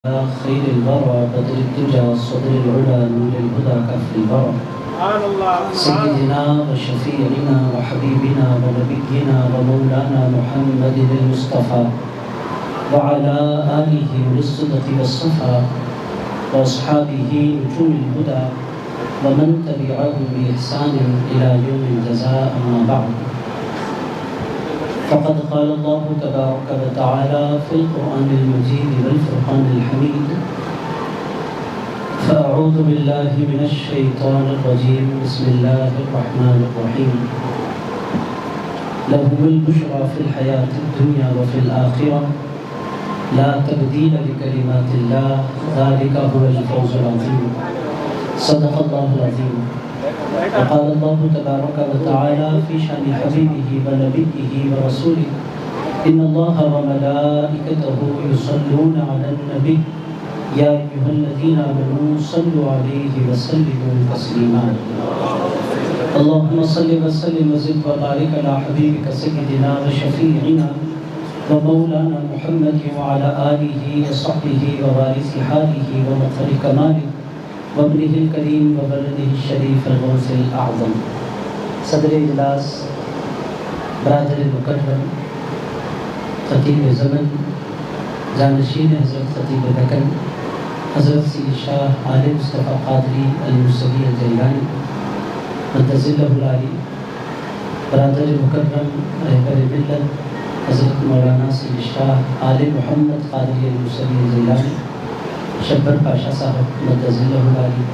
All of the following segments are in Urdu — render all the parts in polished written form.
خير الورى بدر الدجى صدر العلا نور الهدى كف الورى سيدنا وشفيعنا وحبيبنا ونبينا ومولانا محمد المصطفى وعلى آله للصدق والصفا وأصحابه نجوم الهدى ومن تبعهم بإحسان إلى يوم الجزاء أما بعد. فقد قال الله تبارك وتعالى في القرآن المجيد والفرقان الحميد: فأعوذ بالله من الشيطان الرجيم بسم الله الرحمن الرحيم. لهم البشرى في الحياة الدنيا وفي الآخرة لا تبديل لكلمات الله ذلك هو الفوز العظيم. صدق الله العظيم. وقال الله تبارك وتعالى في شأن حبيبه ونبيه ورسوله: إن الله وملائكته يصلون على النبي يا أيها الذين آمنوا صلوا عليه وسلموا تسليما. اللهم صل وسلم وزد وبارك على حبيبك سيدنا وشفيعنا ومولانا محمد وعلى آله وصحبه ووارث حاله ومقر كماله وابنه الكريم وبلده الشريف الغوث الأعظم. صدر اجلاس برادر مکرم خطیب زمن جانشین حضرت خطیب دکن حضرت سید شاہ عالم مصطفیٰ قادری الموسوی الجیلانی مدظلہ العالی، برادر مکرم رہبر ملت حضرت مولانا سید شاہ عالم محمد قادری الموسوی الجیلانی، شبر پاشا صاحب مدظلہ العالی،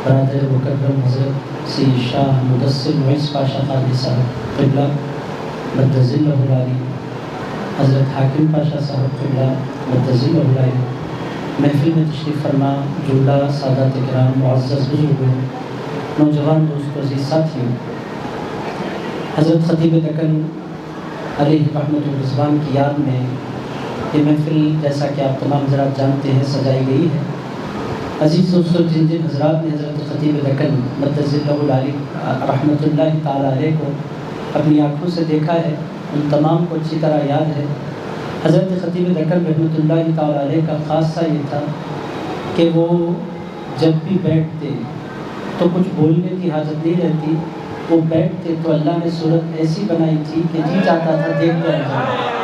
برادر مکرم حضرت سید شاہ مدثر معیز پاشا قادری صاحب قبلہ مدظلہ العالی، حضرت حاکم پاشا صاحب قبلہ مدظلہ العالی، محفل میں تشریف فرما جملہ سادات کرام، معزز بزرگوں، نوجوان دوستوں، عزیز ساتھیوں، حضرت خطیب دکن علیہ رحمت الرضوان کی یاد میں یہ محفل جیسا کہ آپ تمام حضرات جانتے ہیں سجائی گئی ہے۔ عزیز دوستوں، جن جن حضرات نے حضرت خطیب دکن مدظلہ العالی رحمۃ اللہ تعالیٰ علیہ کو اپنی آنکھوں سے دیکھا ہے، ان تمام کو اچھی طرح یاد ہے۔ حضرت خطیب دکن رحمۃ اللہ تعالیٰ علیہ کا خاصہ یہ تھا کہ وہ جب بھی بیٹھتے تو کچھ بولنے کی حاجت نہیں رہتی، وہ بیٹھتے تو اللہ نے صورت ایسی بنائی تھی کہ جی چاہتا تھا دیکھتے رہ جائے۔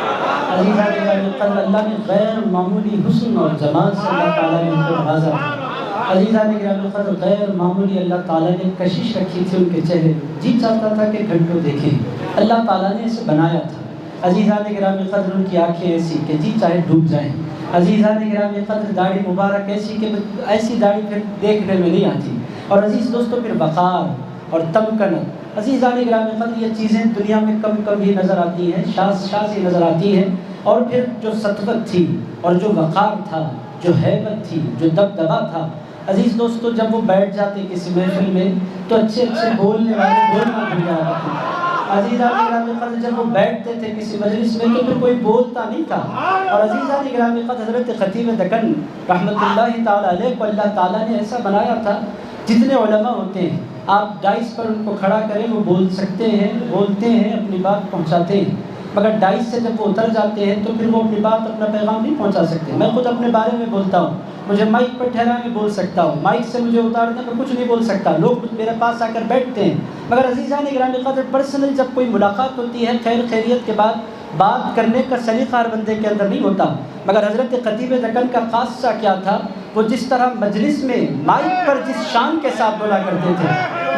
عزیزان گرامی قدر، اللہ نے غیر معمولی حسن اور جمال سے اللہ تعالیٰ نے ان کو نوازا تھا۔ عزیزان گرامی قدر، غیر معمولی اللہ تعالیٰ نے کشش رکھی تھی ان کے چہرے، جی چاہتا تھا کہ گھنٹوں دیکھیں، اللہ تعالیٰ نے اسے بنایا تھا۔ عزیزان گرامی قدر، ان کی آنکھیں ایسی کہ جی چاہے ڈوب جائیں۔ عزیزان گرامی قدر، داڑھی مبارک ایسی کہ ایسی داڑھی پھر دیکھنے میں نہیں آتی۔ اور عزیز دوستوں، پھر وقار اور تمکنت، عزیزان گرامی قدر، یہ چیزیں دنیا میں کم کم ہی نظر آتی ہیں، شاذ ہی نظر آتی ہیں۔ اور پھر جو سطوت تھی اور جو وقار تھا، جو ہیبت تھی، جو دبدبا تھا، عزیز دوستوں، جب وہ بیٹھ جاتے کسی محفل میں تو اچھے اچھے بولنے والے بولنا بھول جاتے تھے۔ عزیزان گرامی قدر، جب وہ بیٹھتے تھے کسی مجلس میں تو پھر کوئی بولتا نہیں تھا۔ اور عزیزان گرامی قدر، حضرت خطیب دکن رحمۃ اللہ تعالیٰ علیہ کو اللہ تعالیٰ نے ایسا بنایا تھا، جتنے علماء ہوتے ہیں آپ ڈائس پر ان کو کھڑا کریں، وہ بول سکتے ہیں، بولتے ہیں، اپنی بات پہنچاتے ہیں، مگر ڈائس سے جب وہ اتر جاتے ہیں تو پھر وہ اپنی بات، اپنا پیغام نہیں پہنچا سکتے۔ میں خود اپنے بارے میں بولتا ہوں، مجھے مائک پر ٹھہرا میں بول سکتا ہوں، مائک سے مجھے اتار دیں میں کچھ نہیں بول سکتا، لوگ میرے پاس آ کر بیٹھتے ہیں۔ مگر عزیزان گرامی قدر، پرسنل جب کوئی ملاقات ہوتی ہے، خیر خیریت کے بعد بات کرنے کا سلیقہ ہر بندے کے اندر نہیں ہوتا۔ مگر حضرت خطیب دکن کا خاصہ کیا تھا، وہ جس طرح مجلس میں مائک پر جس شان کے ساتھ بولا کرتے تھے،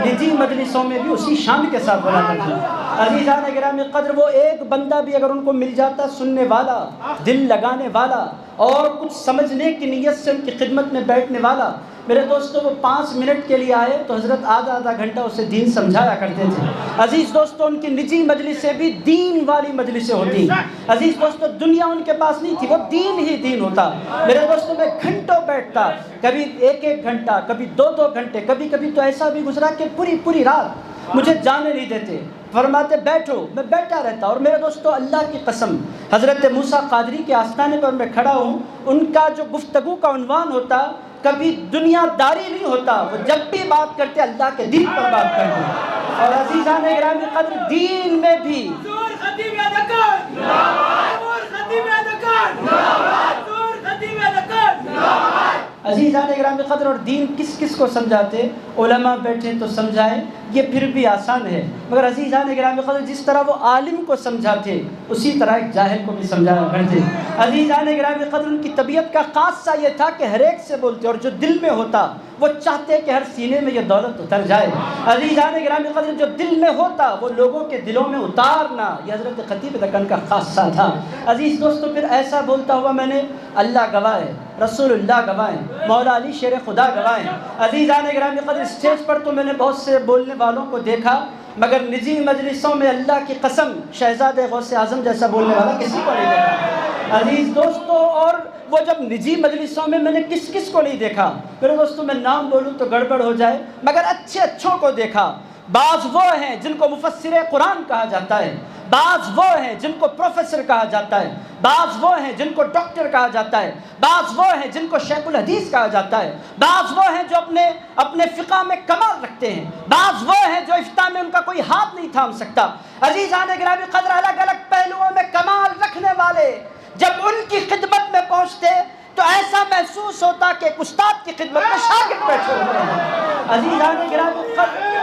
نجی مجلسوں میں بھی اسی شان کے ساتھ بولا کرتے تھے۔ عزیزان گرامی قدر، وہ ایک بندہ بھی اگر ان کو مل جاتا، سننے والا، دل لگانے والا اور کچھ سمجھنے کی نیت سے ان کی خدمت میں بیٹھنے والا، میرے دوستوں، وہ 5 منٹ کے لیے آئے تو حضرت آدھا گھنٹہ اسے دین سمجھایا کرتے تھے۔ عزیز دوستوں، ان کی نجی مجلسیں بھی دین والی مجلسیں ہوتی۔ عزیز دوستوں، دنیا ان کے پاس نہیں تھی، وہ دین ہی دین ہوتا۔ میرے دوستوں، میں گھنٹوں بیٹھتا، کبھی 1 گھنٹہ، کبھی 2 گھنٹے، کبھی کبھی تو ایسا بھی گزرا کہ پوری رات مجھے جانے نہیں دیتے، فرماتے بیٹھو، میں بیٹھا رہتا۔ اور میرے دوستوں، اللہ کی قسم، حضرت موسیٰ قادری کے آستانے پر میں کھڑا ہوں، ان کا جو گفتگو کا عنوان ہوتا کبھی دنیا داری نہیں ہوتا، وہ جب بھی بات کرتے اللہ کے دین پر بات کرتے۔ اور عزیزان گرامی قدر، دین میں بھی عزیزان گرامی قدر، اور دین کس کس کو سمجھاتے؟ علماء بیٹھے تو سمجھائیں، یہ پھر بھی آسان ہے، مگر عزیزان گرامی قدر جس طرح وہ عالم کو سمجھاتے اسی طرح ایک جاہل کو بھی سمجھایا کرتے۔ عزیزان گرامی قدر ان کی طبیعت کا خاصہ یہ تھا کہ ہر ایک سے بولتے، اور جو دل میں ہوتا وہ چاہتے کہ ہر سینے میں یہ دولت اتر جائے۔ عزیزان گرامی قدر جو دل میں ہوتا وہ لوگوں کے دلوں میں اتارنا، یہ حضرت خطیب دکن کا خاصہ تھا۔ عزیز دوستو، پھر ایسا بولتا ہوا میں نے، اللہ گواہ ہے، رسول اللہ گواہ ہے، مولا علی شیر خدا گواہ ہے۔ عزیزان گرامی قدر اسٹیج پر تو میں نے بہت سے بولنے والوں کو دیکھا، مگر نجی مجلسوں میں اللہ کی قسم شہزادہ غوث اعظم جیسا بولنے والا کسی کو نہیں دیکھا۔ عزیز دوستو، اور وہ جب نجی مجلسوں میں نے کس کس کو نہیں دیکھا، میرے دوستو میں نام بولوں تو گڑبڑ ہو جائے، مگر اچھے اچھوں کو دیکھا۔ بعض وہ ہیں جن کو مفسر قرآن کہا جاتا ہے، بعض وہ ہیں جن کو پروفیسر کہا جاتا ہے، بعض وہ ہیں جن کو ڈاکٹر کہا جاتا ہے، بعض وہ ہیں جن کو شیخ الحدیث کہا جاتا ہے، بعض وہ ہیں جو اپنے فقہ میں کمال رکھتے ہیں، بعض وہ ہیں جو افتاء میں ان کا کوئی ہاتھ نہیں تھام سکتا۔ عزیزان گرامی قدر، الگ الگ پہلوؤں میں کمال رکھنے والے جب ان کی خدمت میں پہنچتے تو ایسا محسوس ہوتا کہ ایک استاد کی خدمت میں شاگرد بیٹھے ہوئے ہیں۔ عزیزان گرامی قدر،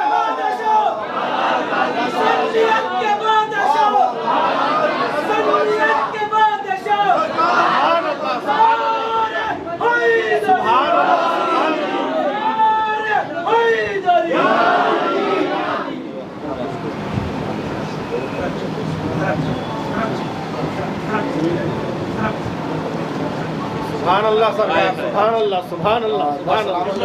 سبحان اللہ سبحان اللہ سبحان اللہ سبحان اللہ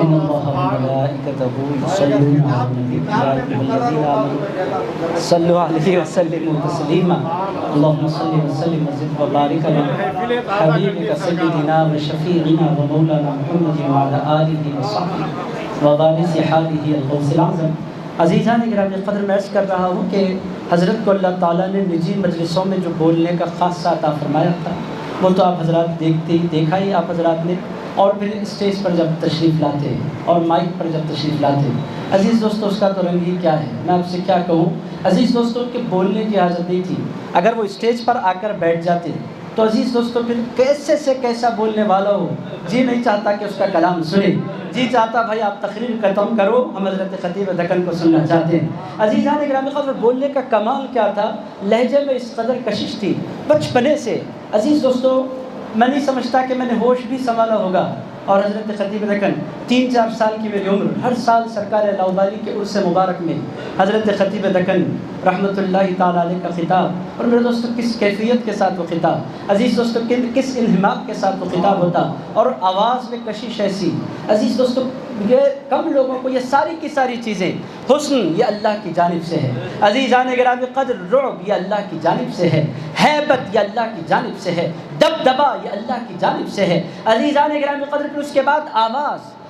ان اللہ وملائکتہ یصلون علی النبی یا ایھا الذین آمنوا صلوا علیہ وسلموا تسلیما اللهم صل وسلم وزد وبارک علی حبیبک سیدنا وشفیعنا ومولانا محمد وعلی آلہ وصحبہ وبارک حالہ الغوث الاعظم۔ عزیزان گرامی قدر، میں عرض کر رہا ہوں کہ حضرت کو اللہ تعالیٰ نے نجی مجلسوں میں جو بولنے کا خاصہ عطا فرمایا تھا وہ تو آپ حضرات دیکھا ہی آپ حضرات نے، اور پھر اسٹیج پر جب تشریف لاتے ہیں اور مائک پر جب تشریف لاتے ہیں، عزیز دوستو اس کا تو رنگ ہی کیا ہے، میں آپ سے کیا کہوں۔ عزیز دوستو، ان کے بولنے کی حاجت نہیں تھی، اگر وہ اسٹیج پر آ کر بیٹھ جاتے تو عزیز دوستو پھر کیسے سے کیسا بولنے والا ہو، جی نہیں چاہتا کہ اس کا کلام سنے، جی چاہتا بھائی آپ تقریر ختم کرو، ہم حضرت خطیب دکن کو سننا چاہتے ہیں۔ عزیزان گرامی قدر، بولنے کا کمال کیا تھا، لہجے میں اس قدر کشش تھی بچپنے سے۔ عزیز دوستو، میں نہیں سمجھتا کہ میں نے ہوش بھی سنبھالا ہوگا، اور حضرت خطیب دکن 3-4 سال کی میری عمر، ہر سال سرکار لاؤبالی کے عرس مبارک میں حضرت خطیب دکن رحمۃ اللہ تعالیٰ علیہ کا خطاب، اور میرے دوستو کس کیفیت کے ساتھ وہ خطاب، عزیز دوستو کس انہماک کے ساتھ وہ خطاب ہوتا، اور آواز میں کشش ایسی۔ عزیز دوستو، یہ کم لوگوں کو یہ ساری کی ساری چیزیں، حسن یہ اللہ کی جانب سے ہے، عزیزان گرامی قدر رعب یہ اللہ کی جانب سے ہے، ہیبت یہ اللہ کی جانب سے ہے، دبدبا یہ اللہ کی جانب سے ہے۔ عزیزان گرامی قدر، پھر اس کے بعد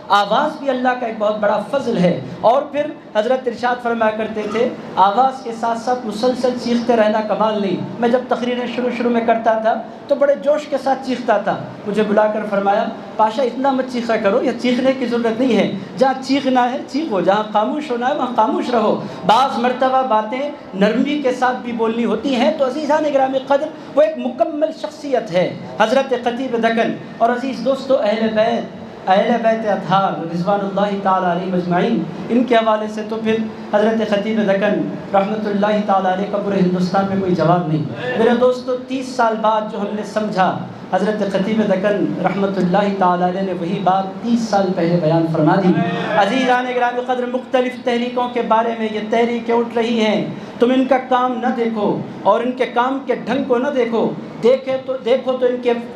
آواز بھی اللہ کا ایک بہت بڑا فضل ہے، اور پھر حضرت ارشاد فرمایا کرتے تھے آواز کے ساتھ ساتھ مسلسل چیختے رہنا کمال نہیں۔ میں جب تقریریں شروع میں کرتا تھا تو بڑے جوش کے ساتھ چیختا تھا، مجھے بلا کر فرمایا پاشا اتنا مت چیخا کرو، یہ چیخنے کی ضرورت نہیں ہے، جہاں چیخنا ہے چیخو، جہاں خاموش ہونا ہے وہاں خاموش رہو۔ بعض مرتبہ باتیں نرمی کے ساتھ بھی بولنی ہوتی ہیں۔ تو عزیزان گرامی قدر، وہ ایک مکمل شخصیت ہے حضرت خطیب دکن۔ اور عزیز دوستو، اہل بیت اطہار رضوان اللہ تعالیٰ علیہ مجمعین، ان کے حوالے سے تو پھر حضرت خطیب دکن رحمۃ اللہ تعالیٰ علیہ کا پورے ہندوستان میں کوئی جواب نہیں۔ میرے دوستو، 30 سال بعد جو ہم نے سمجھا، حضرت خطیب دکن رحمۃ اللہ تعالیٰ علیہ نے وہی بات 30 سال پہلے بیان فرما دی۔ عزیزان گرامی قدر، مختلف تحریکوں کے بارے میں یہ تحریکیں اٹھ رہی ہیں، تم ان کا کام نہ دیکھو اور ان کے کام کے ڈھنگ کو نہ دیکھو، دیکھو تو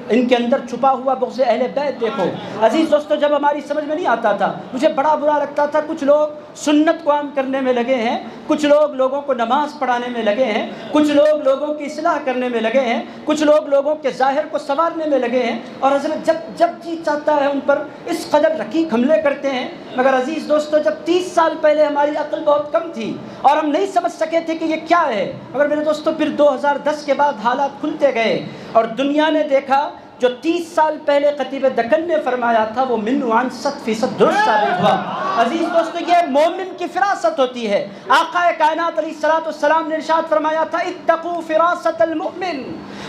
ان کے اندر چھپا ہوا بغض اہل بیت دیکھو۔ عزیز دوستو، جب ہماری سمجھ میں نہیں آتا تھا، مجھے بڑا برا لگتا تھا، کچھ لوگ سنت کو عام کرنے میں لگے ہیں، کچھ لوگ لوگوں کو نماز پڑھانے میں لگے ہیں، کچھ لوگ لوگوں کی اصلاح کرنے میں لگے ہیں، کچھ لوگ لوگوں کے ظاہر کو سنوارنے میں لگے ہیں، اور حضرت جب جی چاہتا ہے ان پر اس قدر رقیق حملے کرتے ہیں۔ مگر عزیز دوستو، جب 30 سال پہلے ہماری عقل بہت کم تھی اور ہم نہیں سمجھ سکے تھے کہ یہ کیا ہے، مگر میرے دوستو پھر 2010 کے بعد حالات کھلتے گئے اور دنیا نے دیکھا جو 30 سال پہلے خطیب دکن نے فرمایا تھا وہ منو عن 100% درست ثابت ہوا۔ عزیز دوستو، یہ مومن کی فراست ہوتی ہے۔ آقا کائنات علیہ الصلوۃ والسلام نے ارشاد فرمایا تھا اتقوا فراست المؤمن۔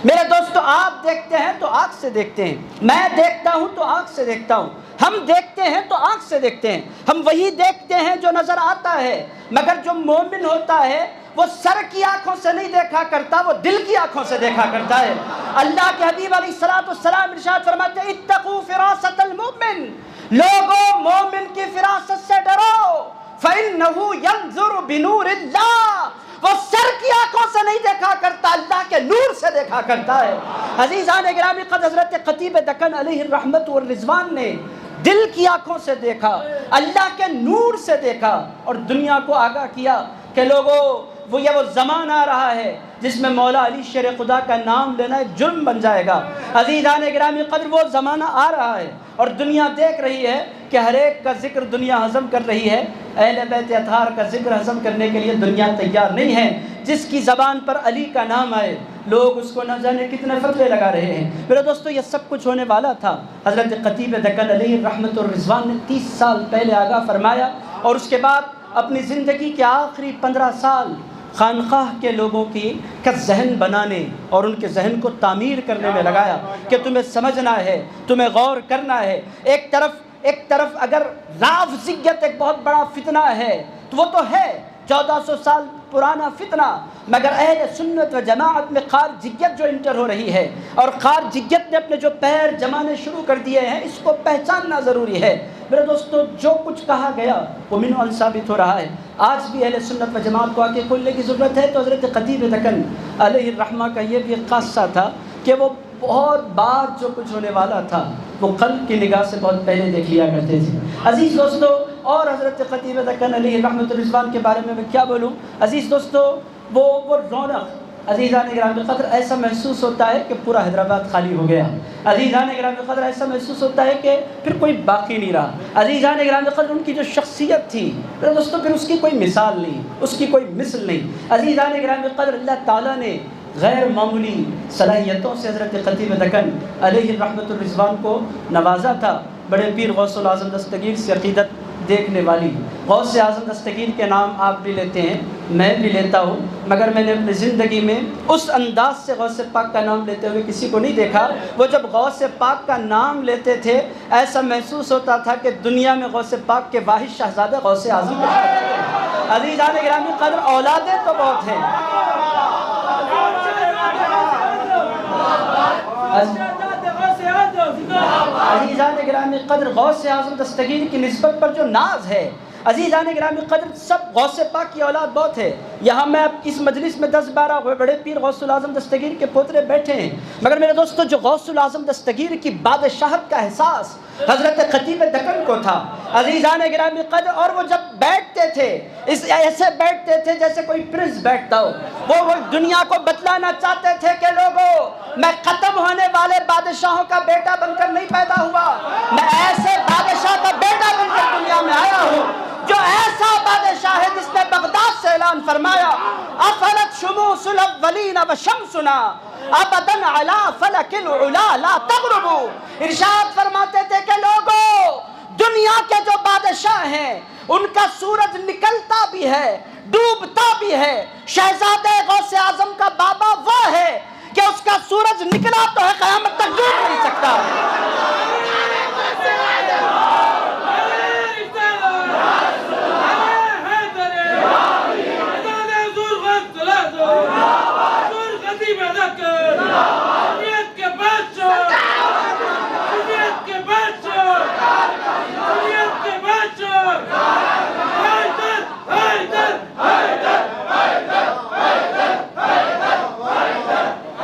میرے دوستو، آپ دیکھتے ہیں تو آنکھ سے دیکھتے ہیں، میں دیکھتا ہوں تو آنکھ سے دیکھتا ہوں، ہم دیکھتے ہیں تو آنکھ سے دیکھتے ہیں، ہم وہی دیکھتے ہیں جو نظر آتا ہے، مگر جو مومن ہوتا ہے وہ سر کی آنکھوں سے نہیں دیکھا کرتا، وہ دل کی آنکھوں سے دیکھا کرتا ہے۔ اللہ کے حبیب علیہ الصلوۃ والسلام ارشاد فرماتے ہیں اتقوا فراست المؤمن، لوگوں مومن کی فراست سے ڈرو، فإنه ينظر بنور اللہ، وہ سر کی آنکھوں سے نہیں دیکھا کرتا، اللہ کے نور سے دیکھا کرتا ہے۔ عزیزان گرامی قد حضرت خطیب دکن علیہ الرحمت والرضوان نے دل کی آنکھوں سے دیکھا، اللہ کے نور سے دیکھا، اور دنیا کو آگاہ کیا کہ لوگوں وہ زمانہ آ رہا ہے جس میں مولا علی شیر خدا کا نام لینا ایک جرم بن جائے گا۔ عزیزان گرامی قدر، وہ زمانہ آ رہا ہے اور دنیا دیکھ رہی ہے کہ ہر ایک کا ذکر دنیا ہضم کر رہی ہے، اہل بیت اطہار کا ذکر ہضم کرنے کے لیے دنیا تیار نہیں ہے۔ جس کی زبان پر علی کا نام آئے لوگ اس کو نہ جانے کتنے فتوے لگا رہے ہیں۔ میرے دوستو، یہ سب کچھ ہونے والا تھا۔ حضرت خطیب دکن علیہ الرحمت والرضوان نے 30 سال پہلے آگاہ فرمایا، اور اس کے بعد اپنی زندگی کے آخری 15 سال خانقاہ کے لوگوں کا ذہن بنانے اور ان کے ذہن کو تعمیر کرنے میں لگایا کہ تمہیں سمجھنا ہے، تمہیں غور کرنا ہے۔ ایک طرف اگر رافضیت ایک بہت بڑا فتنہ ہے تو وہ تو ہے 1400 سال پرانا فتنہ، مگر اہل سنت و جماعت میں خارجیت جو انٹر ہو رہی ہے، اور خارجیت نے اپنے جو پیر جمانے شروع کر دیے ہیں، اس کو پہچاننا ضروری ہے۔ میرے دوستو، جو کچھ کہا گیا وہ منو عن ثابت ہو رہا ہے۔ آج بھی اہل سنت و جماعت کو آگے کھولنے کی ضرورت ہے۔ تو حضرت خطیب دکن علیہ الرحمہ کا یہ بھی ایک خاصہ تھا کہ وہ بہت بات جو کچھ ہونے والا تھا وہ قلب کی نگاہ سے بہت پہلے دیکھ لیا کرتے تھے۔ عزیز دوستو، اور حضرت خطیب دکن علیہ الرحمۃ الرضوان کے بارے میں کیا بولوں؟ عزیز دوستو، وہ رونق، عزیزان گرامی قدر، ایسا محسوس ہوتا ہے کہ پورا حیدرآباد خالی ہو گیا۔ عزیزان گرامی قدر، ایسا محسوس ہوتا ہے کہ پھر کوئی باقی نہیں رہا۔ عزیزان گرامی قدر، ان کی جو شخصیت تھی دوستو، پھر اس کی کوئی مثال نہیں، اس کی کوئی مثل نہیں۔ عزیزان گرامی قدر، اللہ تعالیٰ نے غیر معمولی صلاحیتوں سے حضرت خطیب دکن علیہ الرحمت الرضوان کو نوازا تھا۔ بڑے پیر غوث الاعظم دستگیر سے عقیدت دیکھنے والی غوث اعظم دستگیر کے نام آپ بھی لیتے ہیں، میں بھی لیتا ہوں، مگر میں نے اپنی زندگی میں اس انداز سے غوث پاک کا نام لیتے ہوئے کسی کو نہیں دیکھا۔ وہ جب غوث پاک کا نام لیتے تھے ایسا محسوس ہوتا تھا کہ دنیا میں غوث پاک کے واحد شہزادہ غوث اعظم کے۔ عزیزان گرامی قدر، اولادیں تو بہت ہیں، عزیزان گرامی قدر، غوث اعظم دستگیر کی نسبت پر جو ناز ہے، عزیزان گرامی قدر، سب غوث پاک کی اولاد بہت ہے۔ یہاں میں اس مجلس میں 10-12 بڑے پیر غوث الاعظم دستگیر کے پوترے بیٹھے ہیں، مگر میرے دوستو، جو غوث الاعظم دستگیر کی بادشاہت کا احساس حضرت خطیب دکن کو تھا، عزیزان گرامی قدر، اور وہ جب بیٹھتے تھے ایسے بیٹھتے تھے جیسے کوئی پرنس بیٹھتا ہو۔ وہ دنیا کو بتلانا چاہتے تھے کہ لوگوں، میں ختم ہونے والے بادشاہوں کا بیٹا بن کر نہیں پیدا ہوا، میں ایسے بادشاہ کا بیٹا بن کر دنیا میں آیا ہوں جو ایسا بادشاہ ہے جس نے بغداد سے اعلان فرمایا افلت شموس الاولین وشمسنا ابدا علی فلک العلا لا تغربوا۔ ارشاد فرماتے تھے کہ لوگوں، دنیا کے جو بادشاہ ہیں ان کا سورج نکلتا بھی ہے، ڈوبتا بھی ہے، شہزادہ غوث اعظم کا بابا وہ ہے کہ اس کا سورج نکلا تو ہے، قیامت تک ڈوب نہیں سکتا۔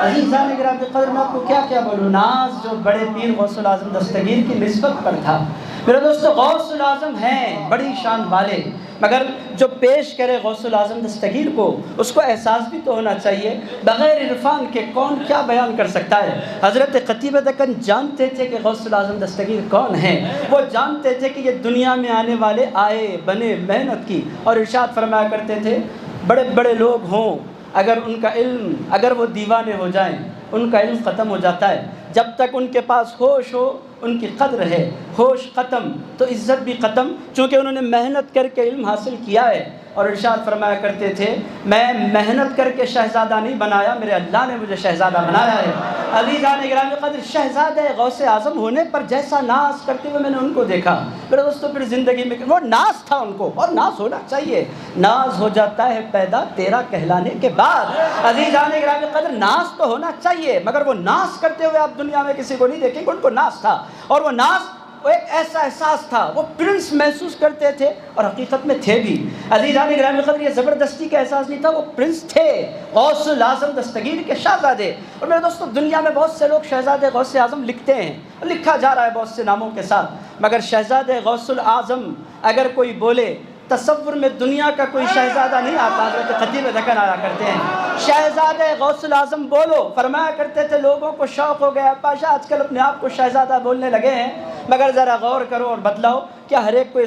عزیزان گرامی قدر، میں آپ کو کیا بولوں، ناز جو بڑے پیر غوث الاعظم دستگیر کی نسبت پر تھا۔ میرے دوستو، غوث الاعظم ہیں بڑی شان والے، مگر جو پیش کرے غوث الاعظم دستگیر کو، اس کو احساس بھی تو ہونا چاہیے۔ بغیر عرفان کے کون کیا بیان کر سکتا ہے؟ حضرت خطیب دکن جانتے تھے کہ غوث الاعظم دستگیر کون ہیں، وہ جانتے تھے کہ یہ دنیا میں آنے والے آئے بنے محنت کی، اور ارشاد فرمایا کرتے تھے بڑے بڑے لوگ ہوں، اگر ان کا علم، اگر وہ دیوانے ہو جائیں ان کا علم ختم ہو جاتا ہے. جب تک ان کے پاس ہوش ہو ان کی قدر ہے، ہوش ختم تو عزت بھی ختم، چونکہ انہوں نے محنت کر کے علم حاصل کیا ہے. اور ارشاد فرمایا کرتے تھے میں محنت کر کے شہزادہ نہیں بنایا، میرے اللہ نے مجھے شہزادہ بنایا ہے. عزیزان گرامی قدر، شہزادہ غوث اعظم ہونے پر جیسا ناز کرتے ہوئے میں نے ان کو دیکھا میرے دوستو، پھر زندگی میں وہ ناز تھا ان کو، اور ناز ہونا چاہیے. ناز ہو جاتا ہے پیدا تیرا کہلانے کے بعد. عزیزان گرامی قدر، ناز تو ہونا چاہیے، مگر وہ ناز کرتے ہوئے آپ دنیا میں کسی کو نہیں دیکھیں گے. ان کو ناز تھا، اور وہ ناز وہ ایک ایسا احساس تھا، وہ پرنس محسوس کرتے تھے اور حقیقت میں تھے بھی. عزیزان گرامی قدر، یہ زبردستی کا احساس نہیں تھا، وہ پرنس تھے، غوث الاعظم دستگیر کے شہزادے. اور میرے دوستو، دنیا میں بہت سے لوگ شہزادے غوث اعظم لکھتے ہیں، لکھا جا رہا ہے بہت سے ناموں کے ساتھ، مگر شہزادے غوث الاعظم اگر کوئی بولے، تصور میں دنیا کا کوئی شہزادہ نہیں آتا. حضرت خطیب دکن آیا کرتے ہیں، شہزادہ غوث الاعظم بولو، فرمایا کرتے تھے. لوگوں کو شوق ہو گیا، پاشا آج کل اپنے آپ کو شہزادہ بولنے لگے ہیں، مگر ذرا غور کرو اور بدلاؤ. کیا ہر ایک کو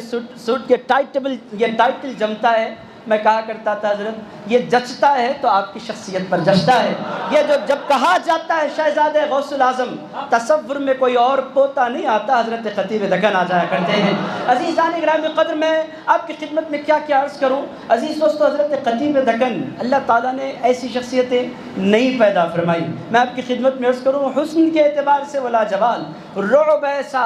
سوٹ کے ٹائٹل جمتا ہے؟ میں کہا کرتا تھا حضرت یہ جچتا ہے تو آپ کی شخصیت پر جچتا ہے. یہ جو جب کہا جاتا ہے شہزادہ غوث الاعظم، تصور میں کوئی اور پوتا نہیں آتا. حضرت خطیب دکن آ جایا کرتے ہیں. عزیزان گرامی قدر، میں آپ کی خدمت میں کیا عرض کروں. عزیز دوستو، حضرت خطیب دکن اللہ تعالیٰ نے ایسی شخصیتیں نہیں پیدا فرمائی. میں آپ کی خدمت میں عرض کروں، حسن کے اعتبار سے ولا جوال، رعب ایسا.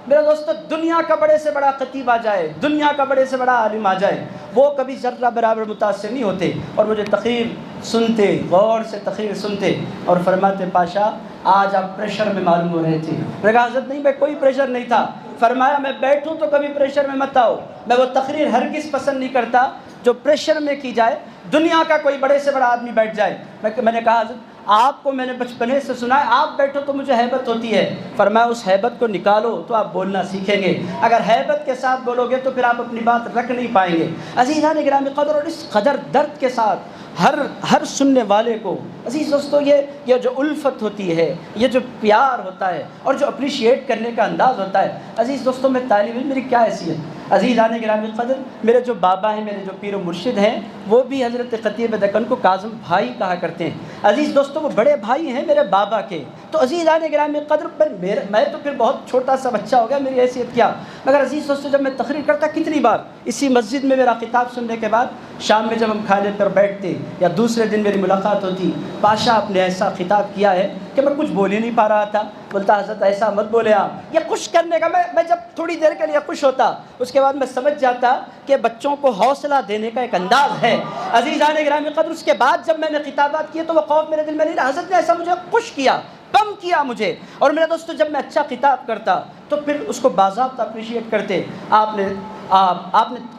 میرے دوستو، دنیا کا بڑے سے بڑا خطیب آ جائے، دنیا کا بڑے سے بڑا عالم آ جائے، وہ کبھی ذرہ برابر متاثر نہیں ہوتے. اور مجھے تقریر سنتے، غور سے تقریر سنتے اور فرماتے پاشا آج آپ پریشر میں معلوم ہو رہے تھے. میں کہا حضرت نہیں، میں کوئی پریشر نہیں تھا. فرمایا میں بیٹھوں تو کبھی پریشر میں مت آؤ. میں وہ تقریر ہرگز پسند نہیں کرتا جو پریشر میں کی جائے، دنیا کا کوئی بڑے سے بڑا آدمی بیٹھ جائے. میں نے کہا حضرت آپ کو میں نے بچپنے سے سنا ہے آپ بیٹھو تو مجھے ہیبت ہوتی ہے. فرمایا اس ہیبت کو نکالو تو آپ بولنا سیکھیں گے. اگر ہیبت کے ساتھ بولو گے تو پھر آپ اپنی بات رکھ نہیں پائیں گے. عزیزان گرامی قدر، اور اس قدر درد کے ساتھ ہر سننے والے کو، عزیز دوستو، یہ جو الفت ہوتی ہے، یہ جو پیار ہوتا ہے اور جو اپریشیٹ کرنے کا انداز ہوتا ہے. عزیز دوستو، میں طالب علم، میری کیا حیثیت. عزیزان گرامی قدر، میرے جو بابا ہیں، میرے جو پیر و مرشد ہیں، وہ بھی حضرت خطیب دکن کو کاظم بھائی کہا کرتے ہیں. عزیز دوستو، وہ بڑے بھائی ہیں میرے بابا کے. تو عزیزان گرامی قدر، پر میں تو پھر بہت چھوٹا سا بچہ ہو گیا، میری حیثیت کیا. مگر عزیز دوستو، جب میں تقریر کرتا، کتنی بار اسی مسجد میں میرا خطاب سننے کے بعد شام میں جب ہم کھانے پر بیٹھتے یا دوسرے دن میری ملاقات ہوتی، پاشا آپ نے ایسا خطاب کیا ہے کہ میں کچھ بول ہی نہیں پا رہا تھا. بولتا حضرت ایسا مت بولے آپ. یہ خوش کرنے کا، میں جب تھوڑی دیر کے لیے خوش ہوتا، اس کے بعد میں سمجھ جاتا کہ بچوں کو حوصلہ دینے کا ایک انداز ہے. عزیزان گرامی قدر، اس کے بعد جب میں نے خطابات کیے تو وہ خوف میرے دل میں نہیں رہا. حضرت نے ایسا مجھے خوش کیا، کم کیا مجھے. اور میرے دوستو، جب میں اچھا خطاب کرتا تو پھر اس کو باضابطہ اپریشیٹ کرتے. آپ نے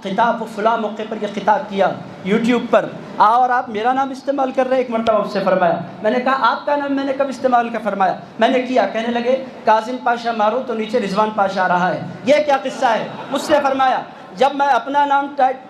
خطاب، وہ فلاں موقع پر یہ خطاب کیا یوٹیوب پر، اور آپ میرا نام استعمال کر رہے ہیں. ایک مرتبہ اس سے فرمایا، میں نے کہا آپ کا نام میں نے کب استعمال کر؟ فرمایا میں نے کیا. کہنے لگے کاظم پاشا مارو تو نیچے رضوان پاشا آ رہا ہے، یہ کیا قصہ ہے؟ مجھ سے فرمایا جب میں اپنا نام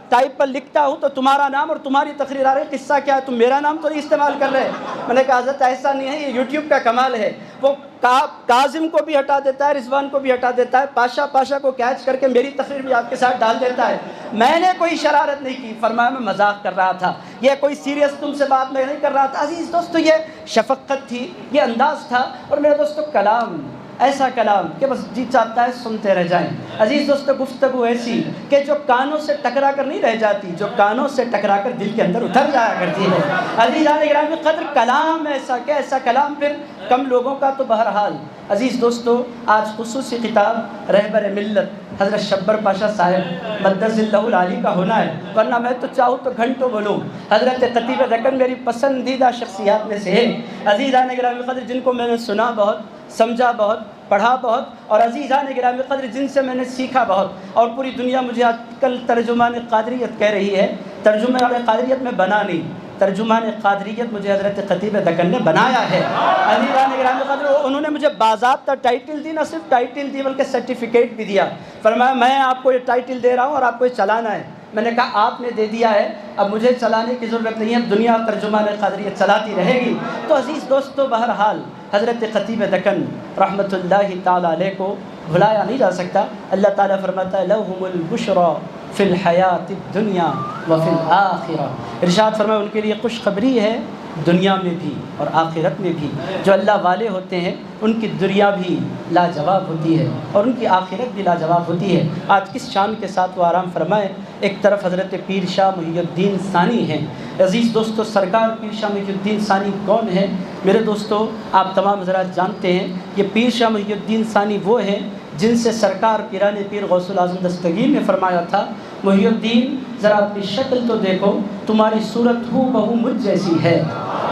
ٹائپ پر لکھتا ہوں تو تمہارا نام اور تمہاری تقریر آ رہی ہے، قصہ کیا ہے؟ تم میرا نام تو نہیں استعمال کر رہے. میں نے کہا حضرت ایسا نہیں ہے، یہ یوٹیوب کا کمال ہے. وہ کاظم کو بھی ہٹا دیتا ہے، رضوان کو بھی ہٹا دیتا ہے، پاشا کو کیچ کر کے میری تقریر بھی آپ کے ساتھ ڈال دیتا ہے. میں نے کوئی شرارت نہیں کی. فرمایا میں مذاق کر رہا تھا، یہ کوئی سیریس تم سے بات میں نہیں کر رہا تھا. عزیز دوستو، یہ شفقت تھی، یہ انداز تھا. اور میرے دوستو، کلام ایسا کلام کہ بس جی چاہتا ہے سنتے رہ جائیں. عزیز دوستو، گفتگو ایسی کہ جو کانوں سے ٹکرا کر نہیں رہ جاتی، جو کانوں سے ٹکرا کر دل کے اندر اتر جایا کرتی ہے. عزیزان گرامی قدر، کلام ایسا کہ ایسا کلام پھر کم لوگوں کا تو بہرحال. عزیز دوستو، آج خصوصی خطاب رہبر ملت حضرت شبر پاشا صاحب مدث اللہ العالی کا ہونا ہے، ورنہ میں تو چاہوں تو گھنٹوں بولوں. حضرت خطیب دکن میری پسندیدہ شخصیات میں سے ہے. عزیزان گرامی قدر، جن کو میں نے سنا بہت، سمجھا بہت، پڑھا بہت، اور عزیزان گرامی قدر جن سے میں نے سیکھا بہت. اور پوری دنیا مجھے آج کل ترجمان قادریت کہہ رہی ہے. ترجمان قادریت میں بنا نہیں، ترجمان قادریت مجھے حضرت خطیب دکن نے بنایا ہے. عزیزان گرامی قدر، انہوں نے مجھے باضابطہ ٹائٹل دی، نہ صرف ٹائٹل دی بلکہ سرٹیفکیٹ بھی دیا. فرمایا میں آپ کو یہ ٹائٹل دے رہا ہوں اور آپ کو یہ چلانا ہے. میں نے کہا آپ نے دے دیا ہے، اب مجھے چلانے کی ضرورت نہیں ہے، دنیا ترجمان قادریت چلاتی رہے گی. تو عزیز دوستو، بہرحال حضرت خطیب دکن رحمۃ اللہ تعالیٰ علیہ کو بھلایا نہیں جا سکتا. اللہ تعالیٰ فرماتا ہے لَهُمُ الْبُشْرَى فِي الْحَيَاةِ الدُّنْيَا وَفِي الْآخِرَةِ. ارشاد فرمایا ان کے لیے خوشخبری ہے دنیا میں بھی اور آخرت میں بھی جو اللہ والے ہوتے ہیں ان کی دنیا بھی لاجواب ہوتی ہے اور ان کی آخرت بھی لاجواب ہوتی ہے۔ آج کس شان کے ساتھ وہ آرام فرمائے۔ ایک طرف حضرت پیر شاہ محی الدین ثانی ہیں۔ عزیز دوستو، سرکار پیر شاہ محی الدین ثانی کون ہے؟ میرے دوستو، آپ تمام حضرات جانتے ہیں یہ پیر شاہ محی الدین ثانی وہ ہیں جن سے سرکار پیران پیر غوث الاعظم دستگیر نے فرمایا تھا، محی الدین ذرا اپنی شکل تو دیکھو، تمہاری صورت ہو بہو مجھ جیسی ہے۔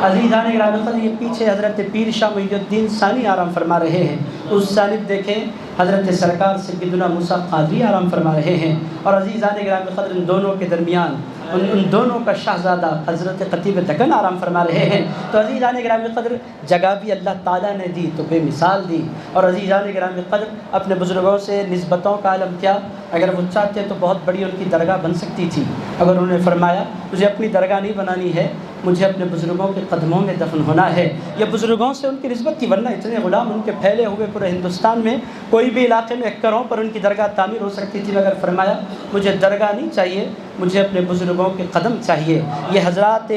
عزیزان گرامی قدر، یہ پیچھے حضرت پیر شاہ محی الدین ثانی آرام فرما رہے ہیں، اس جانب دیکھیں حضرت سرکار سیدنا موسیٰ قادری آرام فرما رہے ہیں، اور عزیزان گرامی قدر ان دونوں کے درمیان ان دونوں کا شہزادہ حضرت قطیب دکن آرام فرما رہے ہیں۔ تو عزیزان گرامی قدر جگہ بھی اللہ تعالیٰ نے دی تو بے مثال دی، اور عزیزان گرامی قدر اپنے بزرگوں سے نسبتوں کا عالم کیا، اگر وہ چاہتے تو بہت بڑی ان کی درگاہ بن سکتی تھی، اگر انہوں نے فرمایا مجھے اپنی درگاہ نہیں بنانی ہے، مجھے اپنے بزرگوں کے قدموں میں دفن ہونا ہے، یہ بزرگوں سے ان کی نسبت تھی، ورنہ اتنے غلام ان کے پھیلے ہوئے پورے ہندوستان میں کوئی بھی علاقے میں ایکڑوں پر ان کی درگاہ تعمیر ہو سکتی تھی، مگر فرمایا مجھے درگاہ نہیں چاہیے، مجھے اپنے بزرگوں کے قدم چاہیے۔ یہ حضرات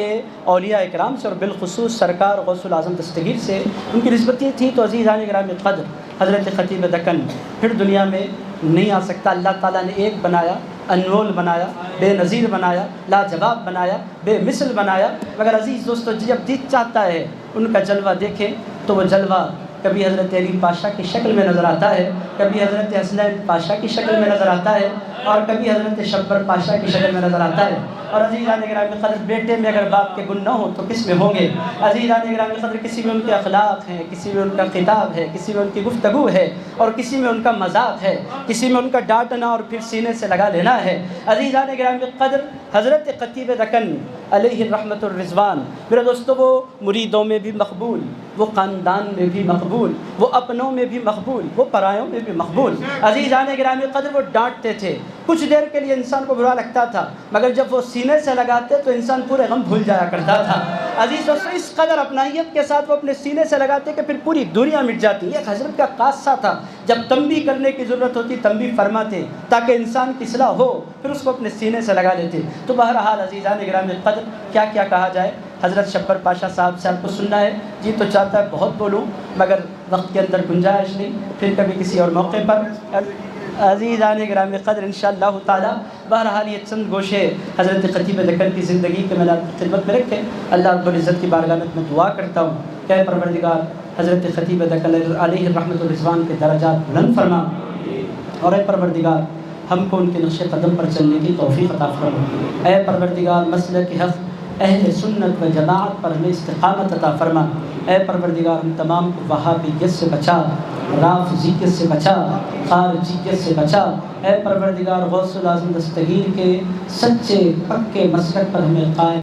اولیاء اکرام سے اور بالخصوص سرکار غوث الاعظم دستگیر سے ان کی نسبت یہ تھی۔ تو عزیزان گرامی قدر حضرت خطیب دکن پھر دنیا میں نہیں آ سکتا، اللہ تعالیٰ نے ایک بنایا، انمول بنایا، بے نظیر بنایا، لاجواب بنایا، بے مثل بنایا، مگر عزیز دوستو جب دل چاہتا ہے ان کا جلوہ دیکھیں تو وہ جلوہ کبھی حضرت علی پاشا کی شکل میں نظر آتا ہے، کبھی حضرت حسنین پاشا کی شکل میں نظر آتا ہے، اور کبھی حضرت شبر پاشا کی شکل میں نظر آتا ہے۔ اور عزیزان گرامی قدر بیٹے میں اگر باپ کے گن نہ ہو تو کس میں ہوں گے؟ عزیزان گرامی قدر کسی میں ان کے اخلاق ہیں، کسی میں ان کا خطاب ہے، کسی میں ان کی گفتگو ہے، اور کسی میں ان کا مذاق ہے، کسی میں ان کا ڈانٹنا اور پھر سینے سے لگا لینا ہے۔ عزیزان گرامی قدر حضرت خطیب دکن علیہ الرحمت الرضوان، میرے دوستو، وہ مریدوں میں بھی مقبول، وہ خاندان میں بھی مقبول، وہ اپنوں میں بھی مقبول، وہ پرایوں میں بھی مقبول۔ عزیزان گرامی قدر وہ ڈانٹتے تھے، کچھ دیر کے لیے انسان کو برا لگتا تھا، مگر جب وہ سینے سے لگاتے تو انسان پورے غم بھول جایا کرتا تھا۔ عزیز دوستو، اس قدر اپنائیت کے ساتھ وہ اپنے سینے سے لگاتے کہ پھر پوری دنیا مٹ جاتی۔ یہ حضرت کا خاصہ تھا، جب تنبیہ کرنے کی ضرورت ہوتی تنبیہ فرماتے تاکہ انسان کی اصلاح ہو، پھر اس کو اپنے سینے سے لگا لیتے۔ تو بہرحال عزیزان گرامی قدر کیا کیا کہا جائے، حضرت شبر پاشا صاحب سے آپ کو سننا ہے، جی تو چاہتا ہے بہت بولوں مگر وقت کے اندر گنجائش نہیں، پھر کبھی کسی اور موقع پر۔ عزیزان گرامی قدر انشاءاللہ تعالی بہرحال یہ چند گوشے حضرت خطیب دکن کی زندگی کے میں خدمت میں رکھے۔ اللہ رب العزت کی بارگاہ میں دعا کرتا ہوں کہ پروردگار حضرت خطیب دکن علیہ الرحمت الرضوان کے درجات بلند فرما، اور اے پروردگار ہم کو ان کے نقش قدم پر چلنے کی توفیق عطا فرما۔ اے پروردگار مسلک حق اہل سنت و جماعت پر ہمیں استقامت عطا فرما۔ اے پروردگار ہم تمام کو وہابیت سے بچا، رافضیت سے بچا، خارجیت سے بچا۔ اے پروردگار غوث الاعظم دستگیر کے سچے پکے مسلک پر ہمیں قائم